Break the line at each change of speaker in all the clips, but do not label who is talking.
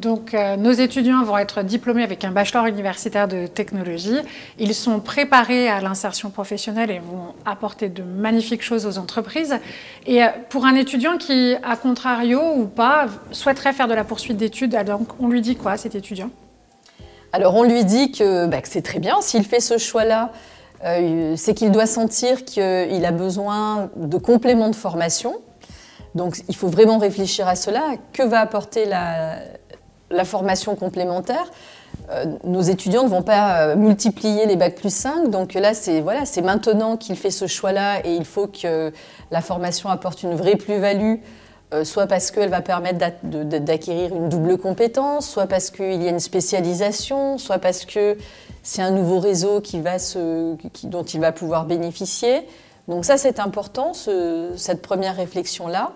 Donc, nos étudiants vont être diplômés avec un bachelor universitaire de technologie. Ils sont préparés à l'insertion professionnelle et vont apporter de magnifiques choses aux entreprises. Et pour un étudiant qui, à contrario ou pas, souhaiterait faire de la poursuite d'études, donc on lui dit quoi, cet étudiant?
Alors, on lui dit que c'est très bien s'il fait ce choix-là. C'est qu'il doit sentir qu'il a besoin de compléments de formation. Donc, il faut vraiment réfléchir à cela. Que va apporter la formation complémentaire? Nos étudiants ne vont pas multiplier les Bac+5. Donc là, c'est maintenant qu'il fait ce choix-là et il faut que la formation apporte une vraie plus-value, soit parce qu'elle va permettre d'acquérir une double compétence, soit parce qu'il y a une spécialisation, soit parce que c'est un nouveau réseau dont il va pouvoir bénéficier. Donc ça, c'est important, cette première réflexion-là.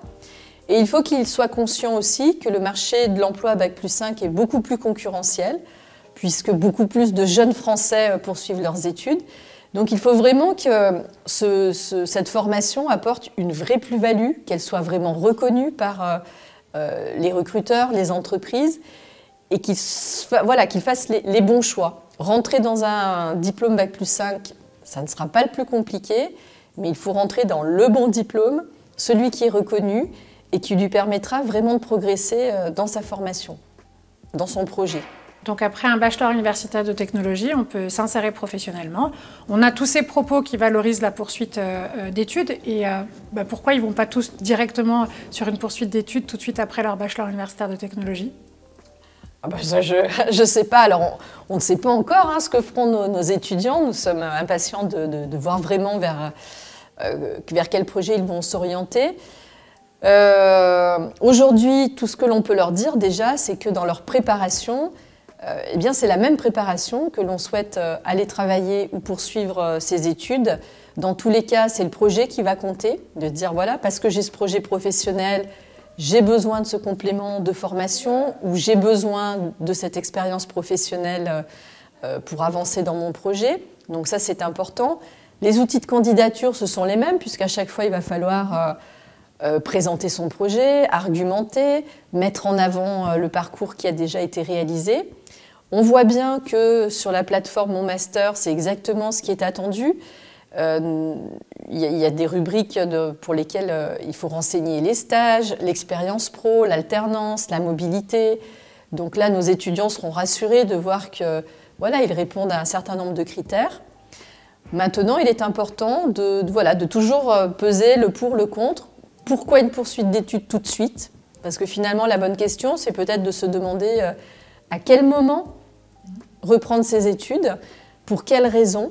Et il faut qu'il soit conscient aussi que le marché de l'emploi à Bac+5 est beaucoup plus concurrentiel, puisque beaucoup plus de jeunes Français poursuivent leurs études. Donc il faut vraiment que cette formation apporte une vraie plus-value, qu'elle soit vraiment reconnue par les recruteurs, les entreprises, et qu'il fasse les bons choix. Rentrer dans un diplôme Bac+5, ça ne sera pas le plus compliqué, mais il faut rentrer dans le bon diplôme, celui qui est reconnu et qui lui permettra vraiment de progresser dans sa formation, dans son projet.
Donc après un bachelor universitaire de technologie, on peut s'insérer professionnellement. On a tous ces propos qui valorisent la poursuite d'études. Et pourquoi ils ne vont pas tous directement sur une poursuite d'études tout de suite après leur bachelor universitaire de technologie?
Ça, je ne sais pas. Alors, on ne sait pas encore ce que feront nos étudiants. Nous sommes impatients de voir vraiment vers quel projet ils vont s'orienter. Aujourd'hui, tout ce que l'on peut leur dire déjà, c'est que dans leur préparation, c'est la même préparation que l'on souhaite aller travailler ou poursuivre ses études. Dans tous les cas, c'est le projet qui va compter, de dire voilà, parce que j'ai ce projet professionnel, j'ai besoin de ce complément de formation ou j'ai besoin de cette expérience professionnelle pour avancer dans mon projet. Donc ça, c'est important. Les outils de candidature, ce sont les mêmes, puisqu'à chaque fois, il va falloir présenter son projet, argumenter, mettre en avant le parcours qui a déjà été réalisé. On voit bien que sur la plateforme Mon Master, c'est exactement ce qui est attendu. Il y a des rubriques pour lesquelles il faut renseigner les stages, l'expérience pro, l'alternance, la mobilité. Donc là, nos étudiants seront rassurés de voir qu'ils répondent à un certain nombre de critères. Maintenant, il est important de toujours peser le pour, le contre. Pourquoi une poursuite d'études tout de suite? Parce que finalement, la bonne question, c'est peut-être de se demander à quel moment reprendre ses études, pour quelles raisons.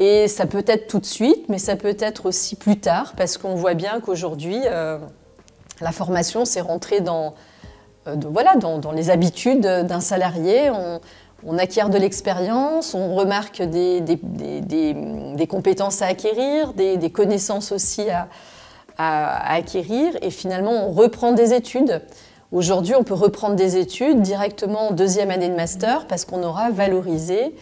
Et ça peut être tout de suite, mais ça peut être aussi plus tard, parce qu'on voit bien qu'aujourd'hui, la formation, c'est rentrer dans les habitudes d'un salarié. On acquiert de l'expérience, on remarque des compétences à acquérir, des connaissances aussi à acquérir, et finalement, on reprend des études. Aujourd'hui, on peut reprendre des études directement en deuxième année de master parce qu'on aura valorisé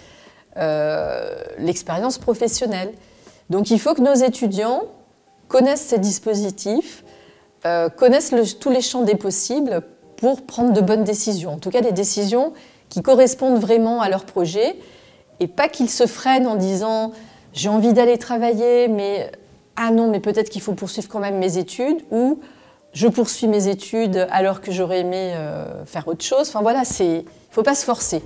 l'expérience professionnelle. Donc il faut que nos étudiants connaissent ces dispositifs, connaissent tous les champs des possibles pour prendre de bonnes décisions. En tout cas, des décisions qui correspondent vraiment à leur projet et pas qu'ils se freinent en disant « j'ai envie d'aller travailler, mais ah non, mais peut-être qu'il faut poursuivre quand même mes études » ou « je poursuis mes études alors que j'aurais aimé faire autre chose ». Enfin voilà, il ne faut pas se forcer.